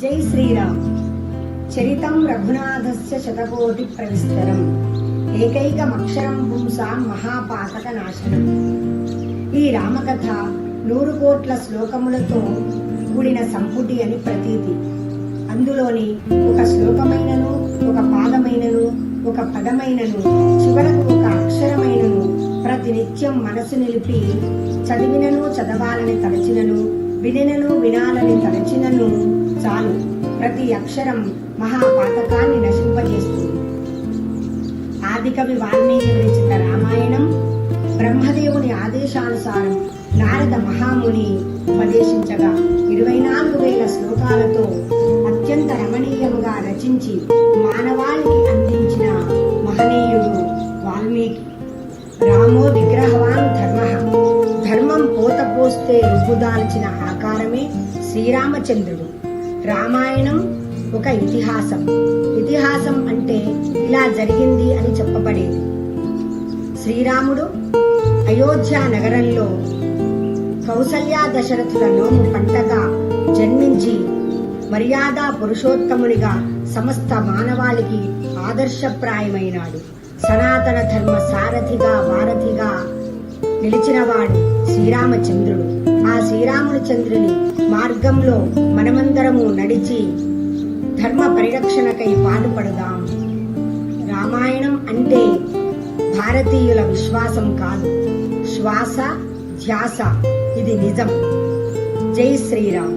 జై శ్రీరామ్. చరితం రఘునాథస్య శతకోటి ప్రవిస్తరం ఏకైకమక్షరం పుంసాం మహాపాతక నాశనం. ఈ రామకథ 100 కోట్ల శ్లోకములతో కూడిన సంపుటి అని ప్రతీతి. అందులోని ఒక శ్లోకమైనను, ఒక పాదమైనను, ఒక పదమైనను, చివరకు ఒక అక్షరమైనను ప్రతినిత్యం మనసు నిలిపి చదివినను, చదవాలని తలచినను, వినినను, వినాలని తలచినను చాలు ప్రతి అక్షరం మహాపాతకాన్ని నశింపజేస్తుంది. ఆదికవి వాల్మీకి విరచిత రామాయణం బ్రహ్మదేవుని ఆదేశానుసారం నారద మహాముని ఉపదేశించగా 24,000 శ్లోకాలతో అత్యంత రమణీయముగా రచించి మానవాళికి అందించిన మహనీయుడు వాల్మీకి. రామో విగ్రహవాన్ ధర్మః, ధర్మం పోస్తే రుబ్బుదాల్చిన ఆకారమే శ్రీరామచంద్రుడు. రామాయణం ఒక ఇతిహాసం. ఇతిహాసం అంటే ఇలా జరిగింది అని చెప్పబడేది. శ్రీరాముడు అయోధ్య నగరంలో కౌసల్య దశరథుల నోము పంటగా జన్మించి మర్యాదా పురుషోత్తమునిగా సమస్త మానవాళికి ఆదర్శప్రాయమైనాడు. సనాతన ధర్మ సారథిగా వారధిగా నిలిచినవాడు శ్రీరామచంద్రుడు. ఆ శ్రీరామచంద్రుని మార్గంలో మనమందరము నడిచి ధర్మ పరిరక్షణకై పాటుపడదాం. రామాయణం అంటే భారతీయుల విశ్వాసం కాదు, శ్వాస ధ్యాస. ఇది నిజం. జై శ్రీరామ్.